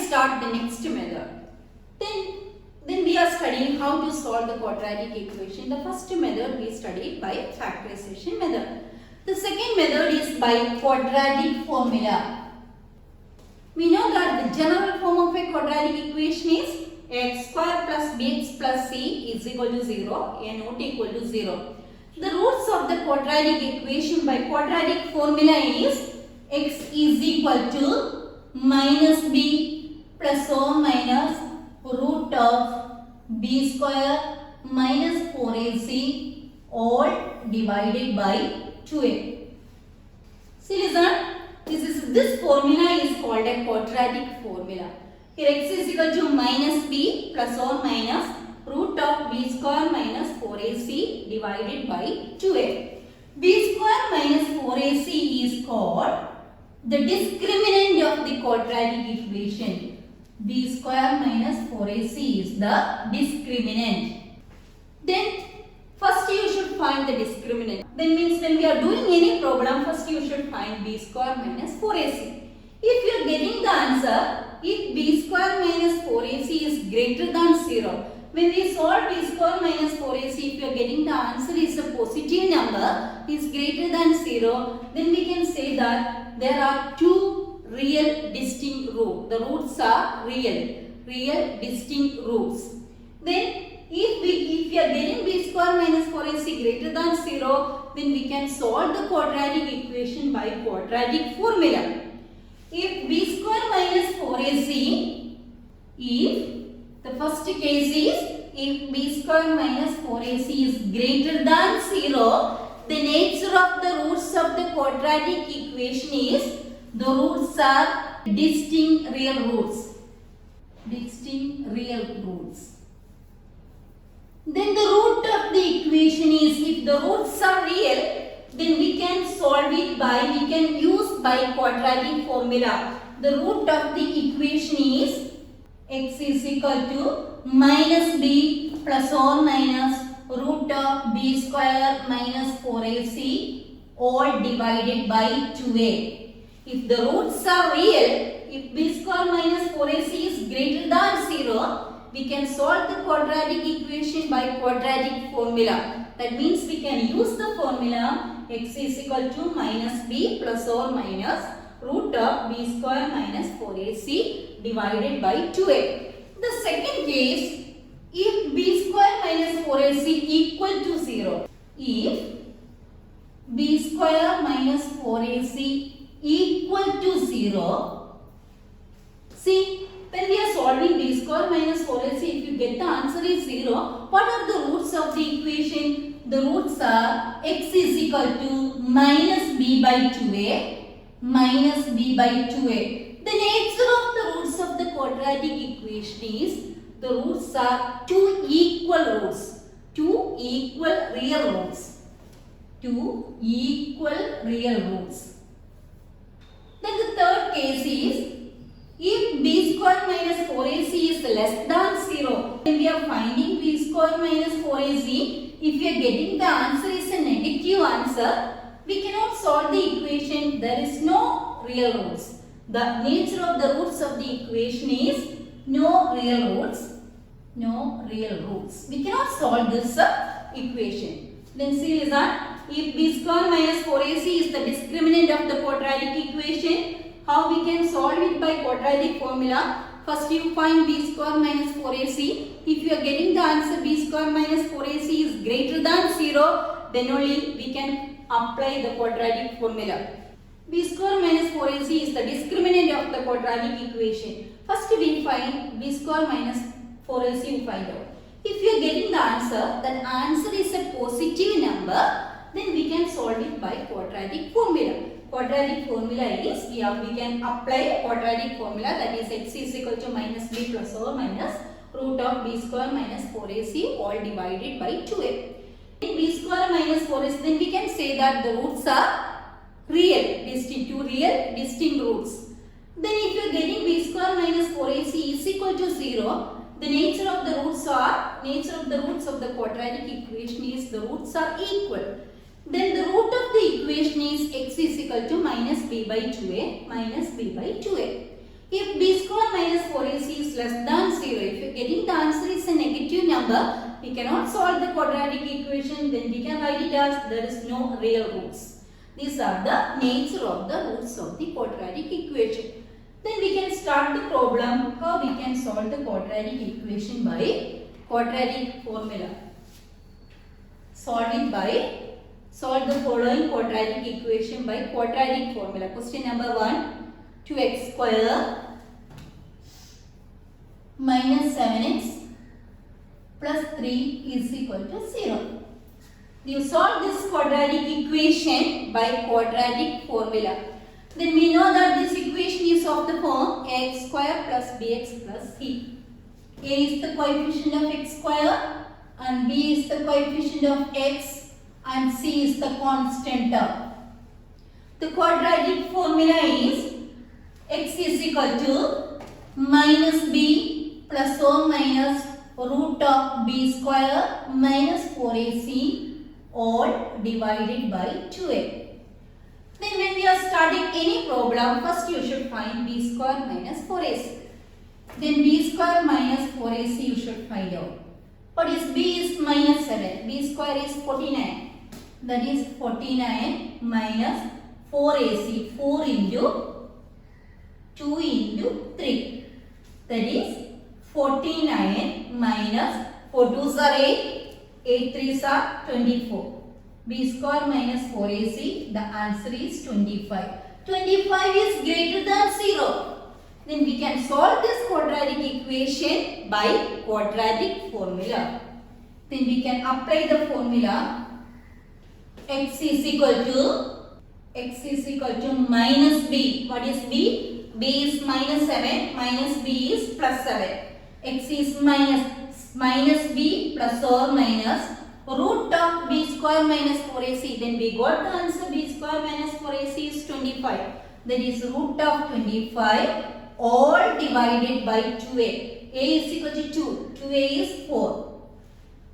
start the next method. Then we are studying how to solve the quadratic equation. The first method we studied by factorization method. The second method is by quadratic formula. We know that the general form of a quadratic equation is x square plus bx plus c is equal to 0 and not equal to 0. The roots of the quadratic equation by quadratic formula is x is equal to minus b plus or minus root of b square minus 4ac all divided by 2a. See, listen. This formula is called a quadratic formula. Here x is equal to minus b plus or minus root of b square minus 4ac divided by 2a. b square minus 4ac is called the discriminant of the quadratic equation. b square minus 4ac is the discriminant. Then first you should find the discriminant. Then means when we are doing any problem, first you should find b square minus 4ac. If you are getting the answer, if b square minus 4ac is greater than 0, when we solve b square minus 4ac, if you are getting the answer is a positive number, is greater than 0, then we can say that there are two real distinct roots. The roots are real distinct roots. Then if we are getting b square minus 4ac greater than 0, then we can solve the quadratic equation by quadratic formula. If b square minus 4ac, if the first case is if b square minus 4ac is greater than 0, the nature of the roots of the quadratic equation is the roots are distinct real roots. Distinct real roots. Then the root of the equation is, if the roots are real, then we can solve it by, we can use by quadratic formula. The root of the equation is x is equal to minus b plus or minus root of b square minus 4ac all divided by 2a. If the roots are real, if b square minus 4ac is greater than 0, we can solve the quadratic equation by quadratic formula. That means we can use the formula x is equal to minus b plus or minus root of b square minus 4ac divided by 2a. The second case, if b square minus 4ac equal to 0, if b square minus 4ac equal to 0, see, when we are solving b square minus 4ac, if you get the answer is 0, what are the roots of the equation? The roots are x is equal to minus b by 2a minus b by 2a. The nature of the roots of the quadratic equation is the roots are two equal roots. Two equal real roots. Two equal real roots. Then the third case is, if b square minus 4ac is less than 0, when we are finding b square minus 4ac, if we are getting the answer is a negative answer, we cannot solve the equation. There is no real roots. The nature of the roots of the equation is no real roots. No real roots. We cannot solve this equation. Then see, listen. If b square minus 4ac is the discriminant of the quadratic equation, how we can solve it by quadratic formula? First you find b square minus 4ac. If you are getting the answer b square minus 4ac is greater than 0, then only we can apply the quadratic formula. b square minus 4ac is the discriminant of the quadratic equation. First we find b square minus 4ac we find out. If you are getting the answer, that answer is a positive number, then we can solve it by quadratic formula. Quadratic formula is, we can apply quadratic formula, that is x is equal to minus b plus or minus root of b square minus 4ac all divided by 2a. In b square minus 4ac, then we can say that the roots are real, distinct, two real distinct roots. Then if you are getting b square minus 4ac is equal to 0, the nature of the roots of the quadratic equation is the roots are equal. Then the root of the equation is x is equal to minus b by 2a minus b by 2a. If b square minus 4ac is less than 0, if you are getting the answer is a negative number, we cannot solve the quadratic equation, then we can write it as there is no real roots. These are the nature of the roots of the quadratic equation. Then we can start the problem how we can solve the quadratic equation by quadratic formula. Solve the following quadratic equation by quadratic formula. Question number 1, 2x square minus 7x plus 3 is equal to 0. You solve this quadratic equation by quadratic formula. Then we know that this equation is of the form x square plus bx plus c. A is the coefficient of x square and b is the coefficient of x and c is the constant term. The quadratic formula is x is equal to minus b plus or minus root of b square minus 4ac all divided by 2a. Then when we are starting any problem, first you should find b square minus 4ac. Then b square minus 4ac you should find out. What is b is minus 7. b square is 49. That is 49 minus 4ac. 4 into 2 into 3. That is 49 minus 4 2s are 8. 8 3s are 24. b square minus 4ac, the answer is 25. 25 is greater than 0. Then we can solve this quadratic equation by quadratic formula. Then we can apply the formula x is equal to minus b. What is b? b is minus 7 minus b is plus 7. X is minus b plus or minus root of b square minus 4ac. Then we got the answer b square minus 4ac is 25. That is root of 25 all divided by 2a. a is equal to 2. 2a is 4.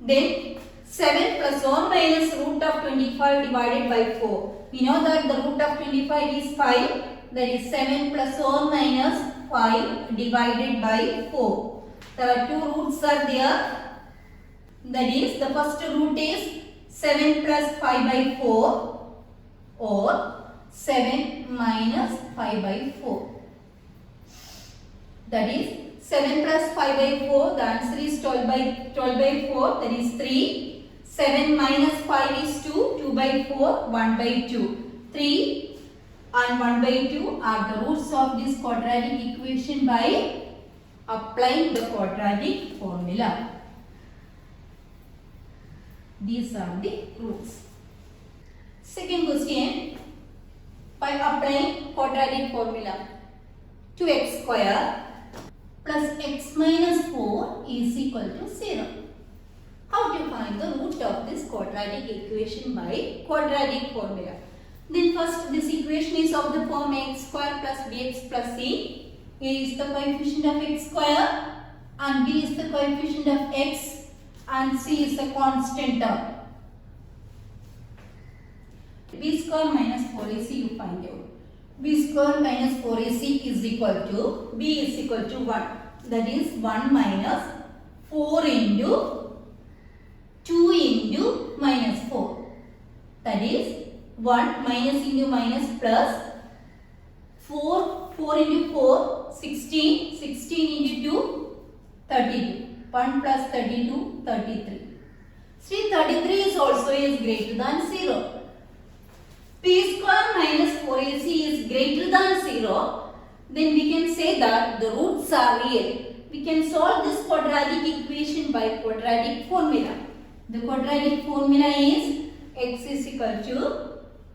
Then 7 plus or minus root of 25 divided by 4. We know that the root of 25 is 5. That is 7 plus or minus 5 divided by 4. There are two roots are there. That is, the first root is 7 plus 5 by 4 or 7 minus 5 by 4. That is 7 plus 5 by 4, the answer is 12 by 4, that is 3. 7 minus 5 is 2, 2 by 4, 1 by 2. 3 and 1 by 2 are the roots of this quadratic equation by applying the quadratic formula. These are the roots. Second question, by applying quadratic formula, 2x square plus x minus 4 is equal to 0. How to find the root of this quadratic equation by quadratic formula? Then first, this equation is of the form x square plus bx plus c. A is the coefficient of x square and b is the coefficient of x and c is the constant term. b square minus 4ac you find out. b square minus 4ac is equal to, b is equal to 1. That is 1 minus 4 into 2 into minus 4. That is 1 minus into minus plus 4 into 4, 16, 16 into 2, 32. 1 plus 32, 33. See, 33 is also is greater than 0. p square minus 4ac is greater than 0. Then we can say that the roots are real. We can solve this quadratic equation by quadratic formula. The quadratic formula is x is equal to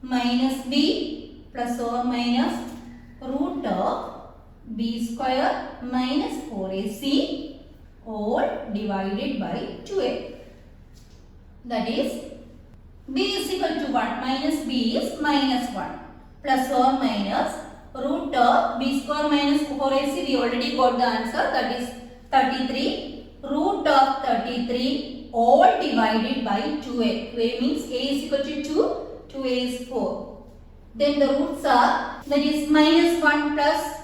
minus b plus or minus root of b square minus 4ac all divided by 2a. That is, b is equal to 1 minus b is minus 1 plus or minus root of b square minus 4ac. We already got the answer, that is 33. Root of 33 all divided by 2a. 2a means a is equal to 2, 2a is 4. Then the roots are, that is minus 1 plus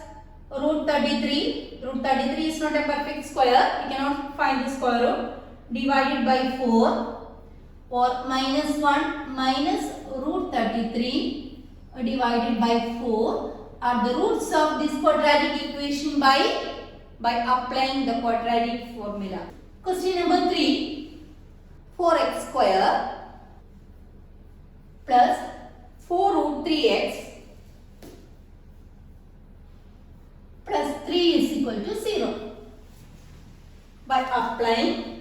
root 33. Root 33 is not a perfect square. We cannot find the square root. Divided by 4. Or minus 1 minus root 33 divided by 4 are the roots of this quadratic equation by applying the quadratic formula. Question number 3. 4x square plus 4 root 3x plus 3 is equal to 0. By applying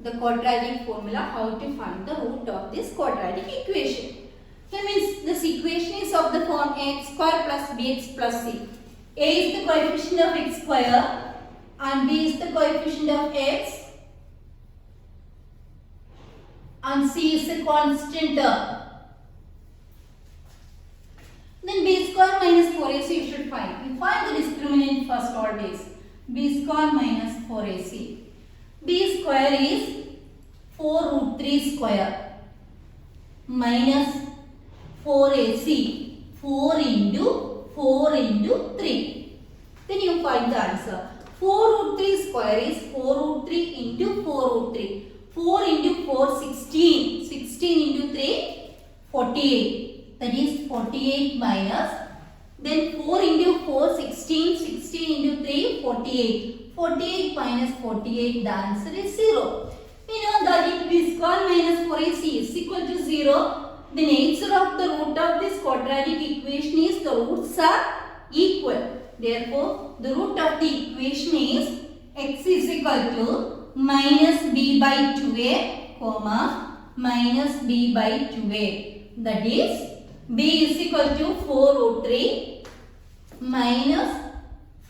the quadratic formula, how to find the root of this quadratic equation. That means this equation is of the form x square plus bx plus c. A is the coefficient of x square and b is the coefficient of x and c is a constant term. Then b square minus 4ac you should find. You find the discriminant first always. B square minus 4ac. B square is 4 root 3 square minus 4ac. 4 into 3. Then you find the answer. 4 root 3 square is 4 root 3 into 4 root 3. 4 into 4, 16. 16 into 3, 48. That is 48 minus. Then 4 into 4, 16. 16 into 3, 48. 48 minus 48, the answer is 0. We know that if b square minus 4ac is equal to 0, the nature of the root of this quadratic equation is the roots are equal. Therefore, the root of the equation is x is equal to minus b by 2a, comma, minus b by 2a. That is, b is equal to 4 root 3 minus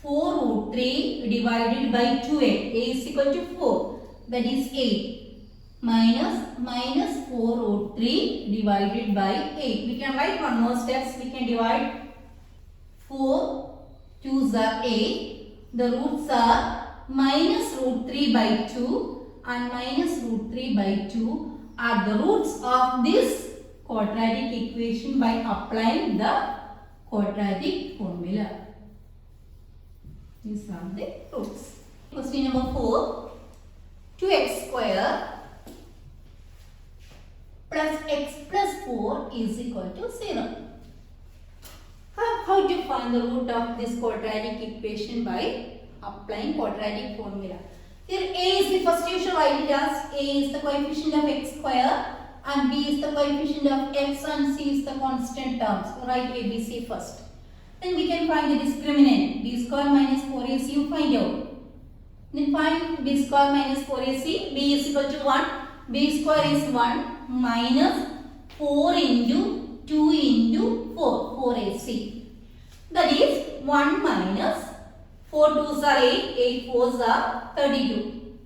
4 root 3 divided by 2a. A is equal to 4. That is 8. Minus 4 root 3 divided by 8. We can write one more steps. We can divide 4 2s are 8. The roots are minus root 3 by 2 and minus root 3 by 2 are the roots of this quadratic equation by applying the quadratic formula. These are the roots. Question number 4. 2x square plus x plus 4 is equal to 0. How to find the root of this quadratic equation by applying quadratic formula? Here a is the first you shall write it as a is the coefficient of x square and b is the coefficient of x and c is the constant terms. Write a, b, c first. Then we can find the discriminant. B square minus 4ac you find out. Then find b square minus 4ac. B is equal to 1. B square is 1 minus 4 into 2 into 4. 4ac. That is 1 minus 4 2s are 8. 8 4s are 32.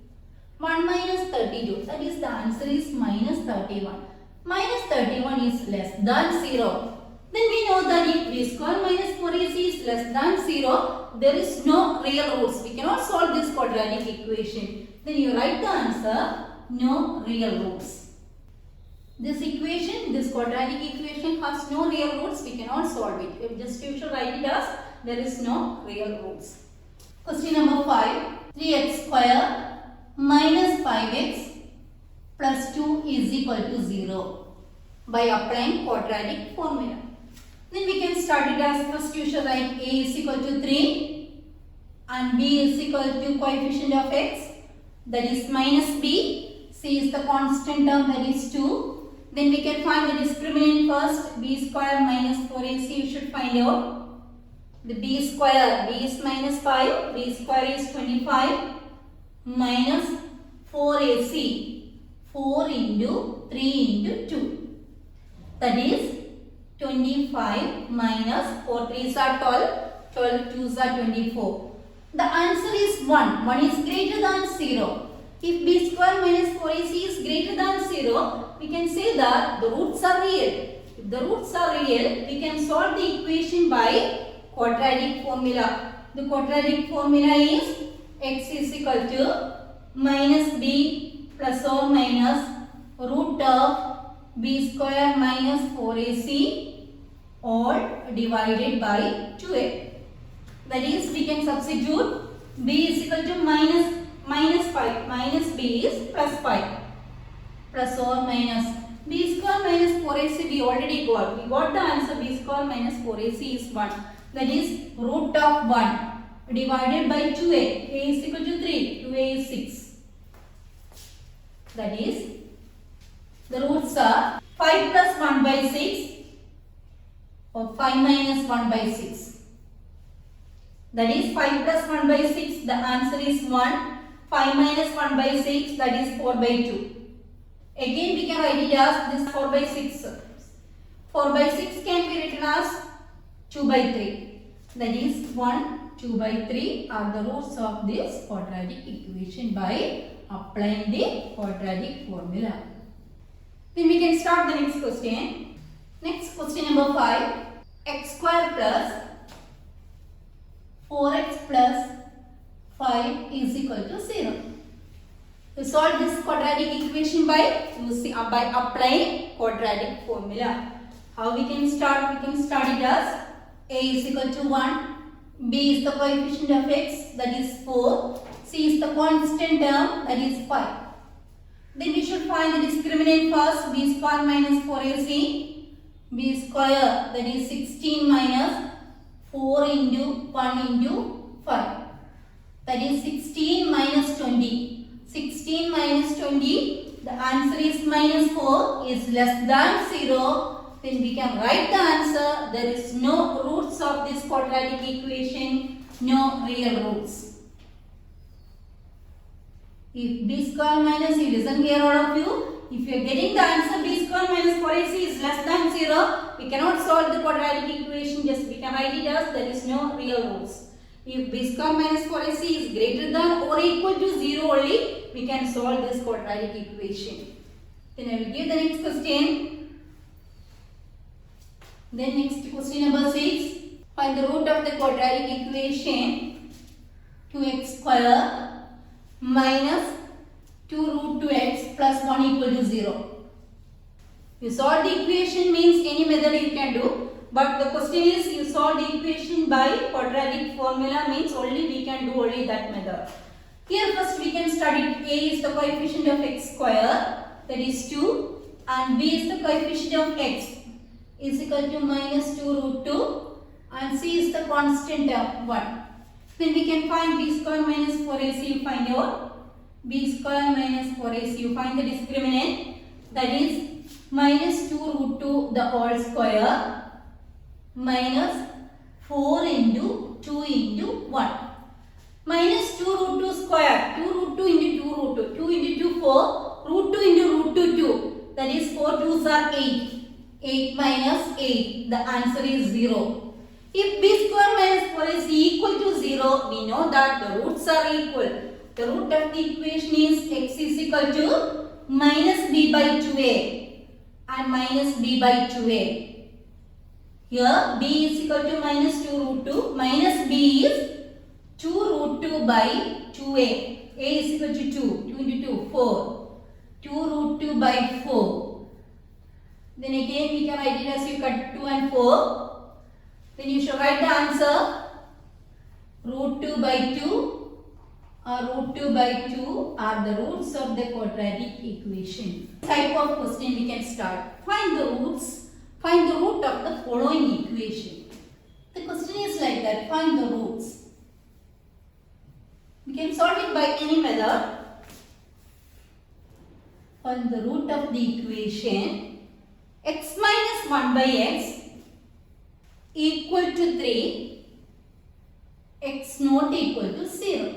1 minus 32. That is the answer is minus 31. Minus 31 is less than 0. Then we know that if b square minus 4ac is less than 0, there is no real roots. We cannot solve this quadratic equation. Then you write the answer, no real roots. This equation, this quadratic equation has no real roots. We cannot solve it. If just you should write it as, there is no real roots. Question number 5. 3x square minus 5x plus 2 is equal to 0 by applying quadratic formula. Then we can start it as first you shall write a is equal to 3 and b is equal to coefficient of x, that is minus b, c is the constant term, that is 2. Then we can find the discriminant first. B square minus 4ac you should find out. The b square, b is minus 5, b square is 25 minus 4ac, 4 into 3 into 2. That is 25 minus 4 3s are 12, 12 2s are 24. The answer is 1. 1 is greater than 0. If b square minus 4ac is greater than 0, we can say that the roots are real. If the roots are real, we can solve the equation by quadratic formula. The quadratic formula is x is equal to minus b plus or minus root of b square minus 4ac all divided by 2a. That is, we can substitute b is equal to minus 5. Minus b is plus 5. Plus or minus. B square minus 4ac we already got. We got the answer b square minus 4ac is 1. That is root of 1 divided by 2a. A is equal to 3. 2a is 6. That is, the roots are 5 plus 1 by 6 or 5 minus 1 by 6. That is 5 plus 1 by 6. The answer is 1. 5 minus 1 by 6, that is 4 by 2. Again we can write it as this 4 by 6. 4 by 6 can be written as 2 by 3. That is 1, 2 by 3 are the roots of this quadratic equation by applying the quadratic formula. Then we can start the next question. Next question number 5. X square plus 4x plus 5 is equal to 0. To solve this quadratic equation by applying quadratic formula. How we can start? We can start it as a is equal to 1, b is the coefficient of x, that is 4, c is the constant term, that is 5. Then we should find the discriminant first. B square minus 4ac, b square, that is 16 minus 4 into 1 into 5, that is 16 minus 20. 16 minus 20, the answer is minus 4 is less than 0. Then we can write the answer. There is no roots of this quadratic equation, no real roots. If b square minus, you listen here all of you, if you are getting the answer b square minus 4ac is less than 0, we cannot solve the quadratic equation, just we can write it as there is no real roots. If b square minus 4ac is greater than or equal to 0 only, we can solve this quadratic equation. Then I will give the next question. Then next question number 6. Find the root of the quadratic equation 2x square minus 2 root 2x plus 1 equal to 0. You solve the equation means any method you can do. But the question is, you solve the equation by quadratic formula means only we can do only that method. Here first we can study a is the coefficient of x square, that is 2, and b is the coefficient of x is equal to minus 2 root 2, and c is the constant term 1. Then we can find b square minus 4ac, you find your b square minus 4ac, you find the discriminant, that is minus 2 root 2 the whole square minus 4 into 2 into 1. Minus 2 root 2 square, 2 root 2 into 2 root 2, 2 into 2 4, root 2 into root 2 2, that is 4 2s are 8, 8 minus 8, the answer is 0. If b square minus 4 is equal to 0, we know that the roots are equal. The root of the equation is x is equal to minus b by 2a and minus b by 2a. Here b is equal to minus 2 root 2, minus b is 2 root 2 by 2a. A is equal to 2, 2 into 2, 4. 2 root 2 by 4. Then again we can write it as you cut 2 and 4. Then you should write the answer. Root 2 by 2 or root 2 by 2 are the roots of the quadratic equation. This type of question we can start. Find the roots. Find the root of the following equation. The question is like that. Find the roots. We can solve it by any method. Find the root of the equation. X minus 1 by x equal to 3. X not equal to 0.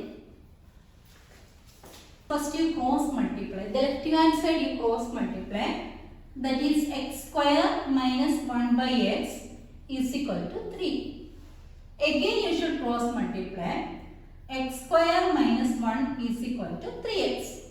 First you cross multiply. The left hand side you cross multiply. That is x square minus 1 by x is equal to 3. Again you should cross multiply. X square minus 1 is equal to 3x.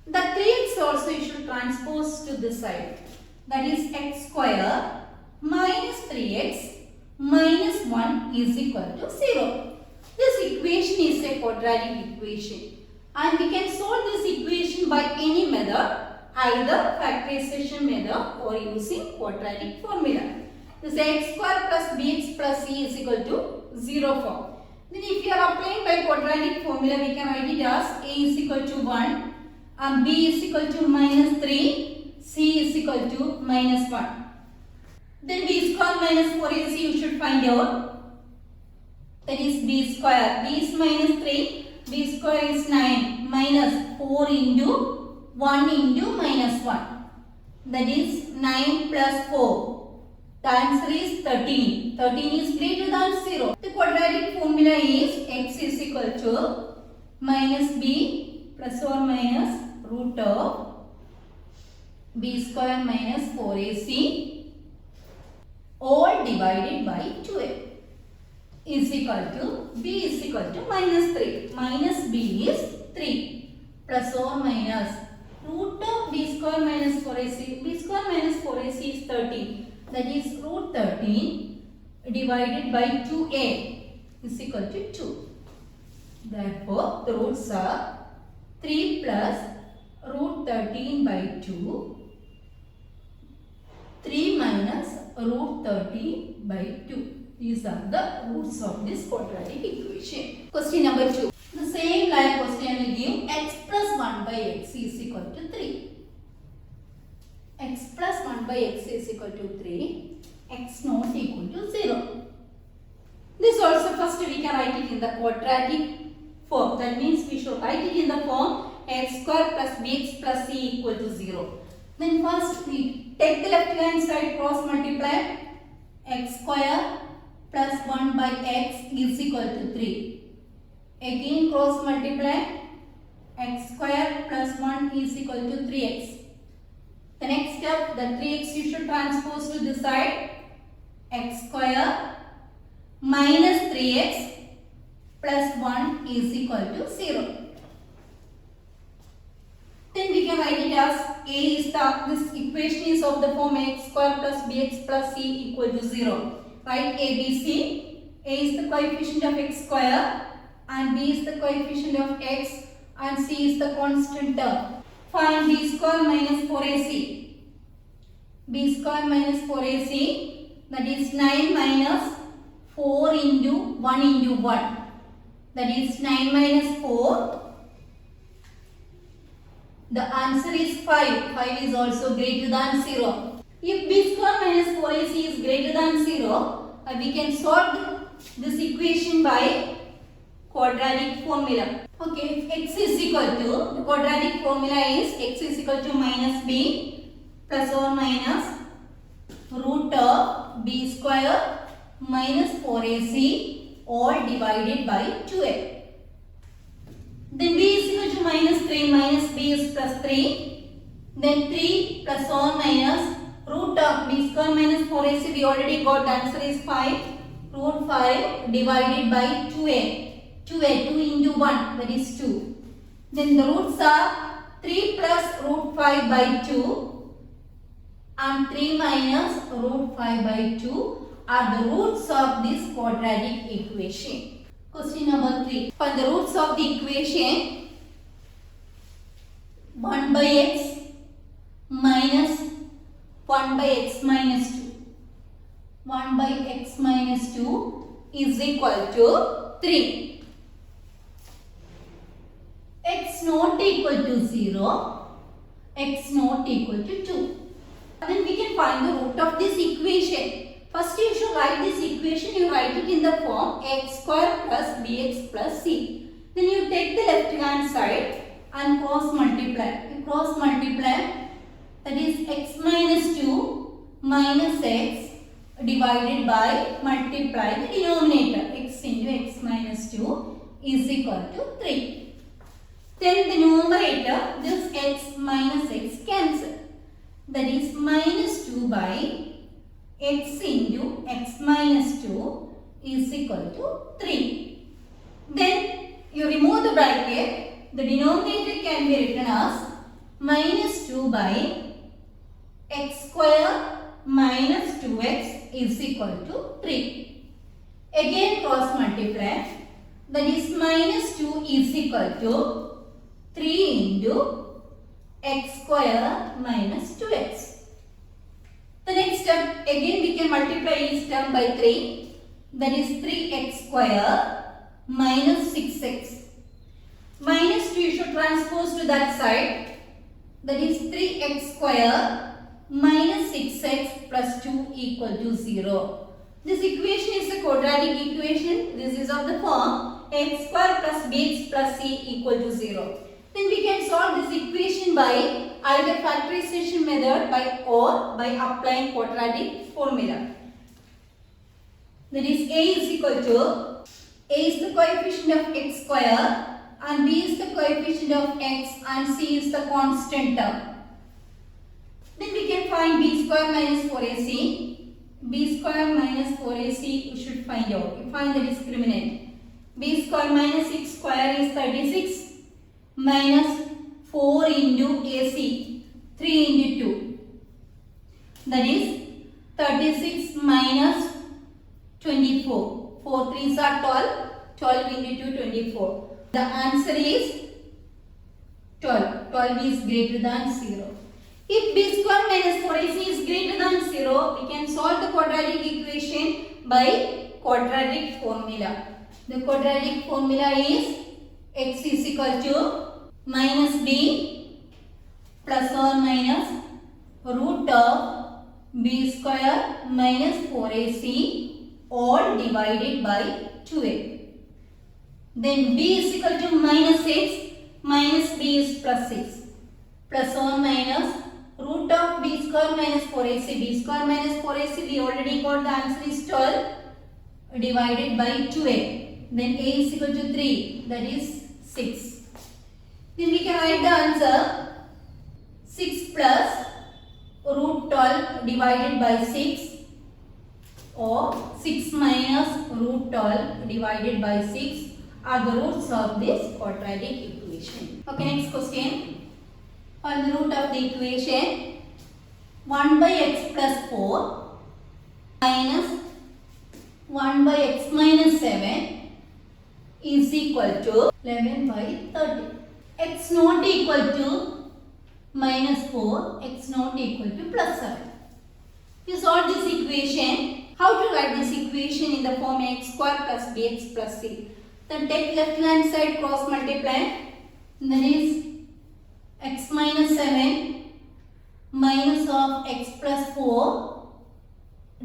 The 3x also you should transpose to this side. That is x square minus 3x minus 1 is equal to 0. This equation is a quadratic equation. And we can solve this equation by any method, either factorization method or using quadratic formula. This x square plus bx plus c is equal to 0 form. Then if you are applying by quadratic formula, we can write it as a is equal to 1 and b is equal to minus 3, c is equal to minus 1. Then b square minus 4ac you should find out. That is b square. b is minus 3, b square is 9 minus 4 into 1 into minus 1. That is 9 plus 4. The answer is 13. 13 is greater than 0. The quadratic formula is x is equal to minus b plus or minus root of b square minus 4ac all divided by 2a is equal to b is equal to minus 3. Minus b is 3 plus or minus root of b square minus 4ac. b square minus 4ac is 13. That is root 13 divided by 2a is equal to 2. Therefore, the roots are 3 plus root 13 by 2, 3 minus root 13 by 2. These are the roots of this quadratic equation. Question number 2. The same like question will give x plus 1 by x is equal to 3. X plus 1 by x is equal to 3, x not equal to 0. This also first we can write it in the quadratic form. That means we should write it in the form x square plus bx plus c equal to 0. Then first we take the left hand side, cross multiply. X square plus 1 by x is equal to 3. Again cross multiply. X square plus 1 is equal to 3x. The next step, the 3x you should transpose to this side. X square minus 3x plus 1 is equal to 0. Then we can write it as a is this equation is of the form x square plus bx plus c equal to 0. Write a, b, c. A is the coefficient of x square and b is the coefficient of x and c is the constant term. Find b square minus 4ac. b square minus 4ac, that is 9 minus 4 into 1 into 1. That is 9 minus 4. The answer is 5. 5 is also greater than 0. If b square minus 4ac is greater than 0, we can solve this equation by quadratic formula. Okay, if x is equal to, the quadratic formula is x is equal to minus b plus or minus root of b square minus 4ac all divided by 2a. Then b is equal to minus 3 minus b is plus 3. Then 3 plus or minus root of b square minus 4ac we already got, the answer is 5. Root 5 divided by 2a. 2a, 2 into 1, that is 2. Then the roots are 3 plus root 5 by 2 and 3 minus root 5 by 2 are the roots of this quadratic equation. Question number 3. For the roots of the equation, 1 by x minus 1 by x minus 2. 1 by x minus 2 is equal to 3. X not equal to 0, x not equal to 2. And then we can find the root of this equation. First you should write this equation, you write it in the form x square plus bx plus c. Then you take the left hand side and cross multiply. You cross multiply, that is x minus 2 minus x divided by multiply the denominator. X into x minus 2 is equal to 3. Then the numerator, this x minus x cancel. That is minus 2 by x into x minus 2 is equal to 3. Then you remove the bracket. The denominator can be written as minus 2 by x square minus 2x is equal to 3. Again cross multiply. That is minus 2 is equal to 3 into x square minus 2x. The next step, again we can multiply each term by 3. That is 3x square minus 6x. Minus 2 you should transpose to that side. That is 3x square minus 6x plus 2 equal to 0. This equation is a quadratic equation. This is of the form x square plus bx plus c equal to 0. Then we can solve this equation by either factorization method or by applying quadratic formula. That is a is equal to, a is the coefficient of x square and b is the coefficient of x and c is the constant term. Then we can find b square minus 4ac. b square minus 4ac you should find out. You find the discriminant. b square minus 6 square is 36 minus 4 into ac, 3 into 2. That is 36 minus 24. 4 3s are 12. 12 into 2, 24. The answer is 12. 12 is greater than 0. If b square minus 4ac is greater than 0, we can solve the quadratic equation by quadratic formula. The quadratic formula is x is equal to minus b plus or minus root of b square minus 4ac all divided by 2a. Then b is equal to minus 6 minus b is plus 6 plus or minus root of b square minus 4ac. b square minus 4ac we already got, the answer is 12 divided by 2a. Then a is equal to 3, that is 6. Then we can write the answer 6 plus root 12 divided by 6 or 6 minus root 12 divided by 6 are the roots of this quadratic equation. Okay, next question. Find the root of the equation. 1 by x plus 4 minus 1 by x minus 7 is equal to 11 by 30. X not equal to minus 4, x not equal to plus 7. You solve this equation. How to write this equation in the form x square plus bx plus c? Then take left hand side cross multiply. That is x minus 7 minus of x plus 4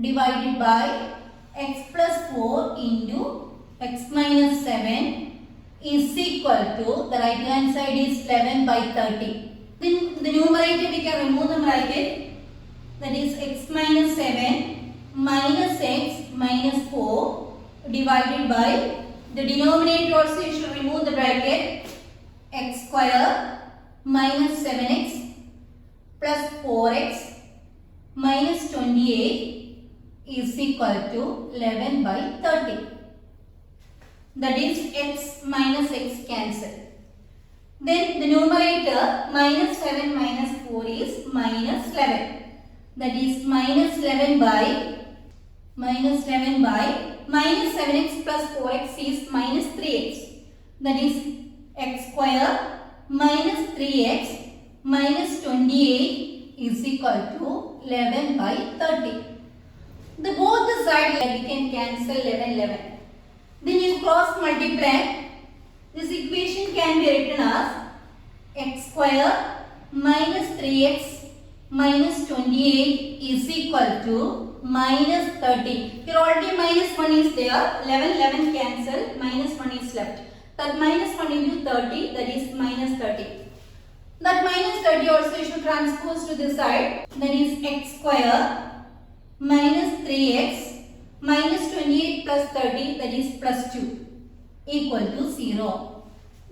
divided by x plus 4 into x minus 7 is equal to, the right hand side is 11 by 30. Then the numerator we can remove the bracket. That is x minus 7 minus x minus 4 divided by, the denominator also you should remove the bracket, x square minus 7x plus 4x minus 28 is equal to 11 by 30. That is x minus x cancel. Then the numerator minus 7 minus 4 is minus 11. That is minus 11 by minus 7x plus 4x is minus 3x. That is x square minus 3x minus 28 is equal to 11 by 30. The both the sides we can cancel 11. Then you cross multiply. This equation can be written as x square minus 3x minus 28 is equal to minus 30. Here already minus 1 is there. 11 cancel. Minus 1 is left. That minus 1 into 30, that is minus 30. That minus 30 also you should transpose to this side. That is x square minus 3x minus 28 plus 30, that is plus 2 equal to 0.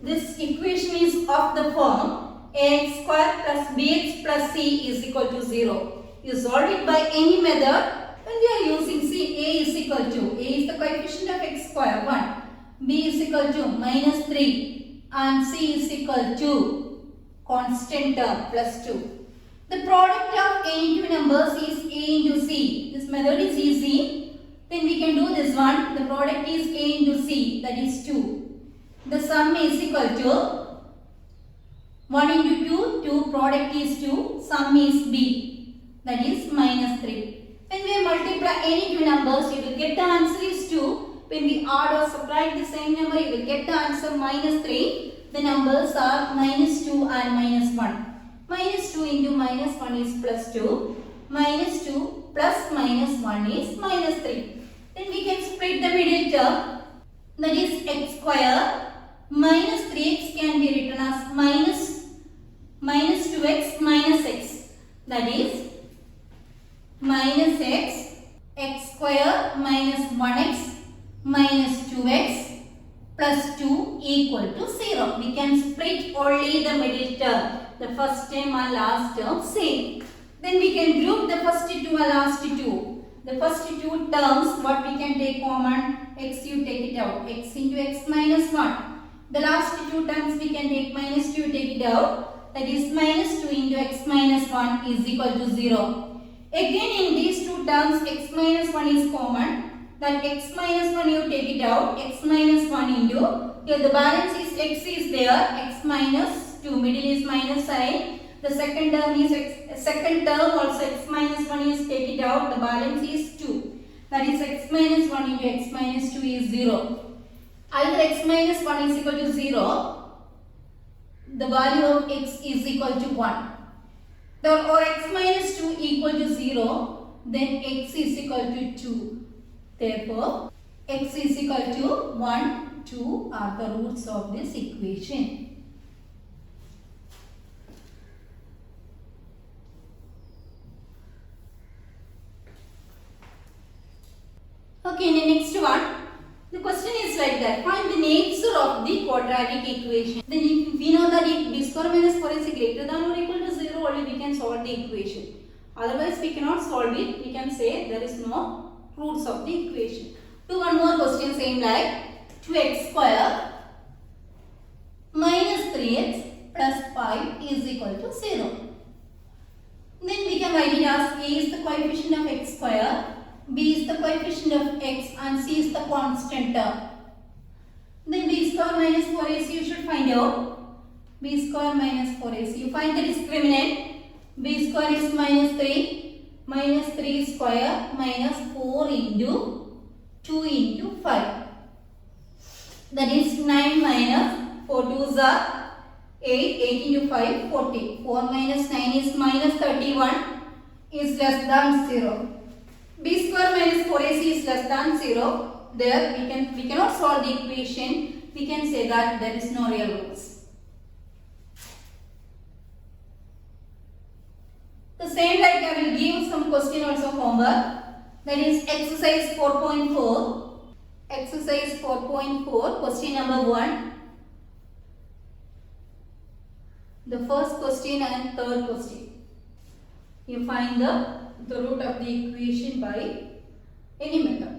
This equation is of the form ax square plus bx plus c is equal to 0. You solve it by any method. When we are using c, a is equal to, a is the coefficient of x square 1, b is equal to minus 3 and c is equal to constant term plus 2. The product of a into numbers is a into c. This method is easy. Then we can do this one. The product is a into c, that is 2. The sum is equal to 1 into 2, 2 product is 2, sum is b. that is minus 3. When we multiply any two numbers, you will get the answer is 2. When we add or subtract the same number, you will get the answer minus 3. The numbers are minus 2 and minus 1. Minus 2 into minus 1 is plus 2. Minus 2 plus minus 1 is minus 3. Then we can split the middle term, that is x square. Minus 3x can be written as minus 2x minus x. That is minus x square minus 1x minus 2x plus 2 equal to 0. We can split only the middle term. The first term and last term same. Then we can group the first two and last two. The first two terms, what we can take common? X, you take it out. X into x minus 1. The last two terms we can take minus 2, take it out. That is minus 2 into x minus 1 is equal to 0. Again in these two terms, x minus 1 is common. That x minus 1 you take it out. X minus 1 into, here the balance is x is there. X minus 2, middle is minus sign. The second term is second term also x minus 1 is take it out. The balance is 2. That is x minus 1 into x minus 2 is 0. Either x minus 1 is equal to 0, the value of x is equal to 1. Or x minus 2 equal to 0, then x is equal to 2. Therefore, x is equal to 1, 2 are the roots of this equation. Okay, in the next one, the question is like that. Find the nature of the quadratic equation. Then if we know that if b square minus 4 is greater than or equal to 0, only we can solve the equation. Otherwise, we cannot solve it. We can say there is no roots of the equation. Do one more question same like 2x square minus 3x plus 5 is equal to 0. Then we can write it as a is the coefficient of x square, b is the coefficient of x and c is the constant term. Then b square minus 4ac you should find out. B square minus 4ac. You find the discriminant. B square is minus 3. Minus 3 square minus 4 into 2 into 5. That is 9 minus 4 2s are 8. 8 into 5 40. 4 minus 9 is minus 31 is less than 0. B square minus 4ac is less than 0. There we cannot solve the equation. We can say that there is no real roots. The same like I will give some question also homework. That is exercise 4.4. Exercise 4.4 question number 1. The first question and third question. You find the root of the equation by any method.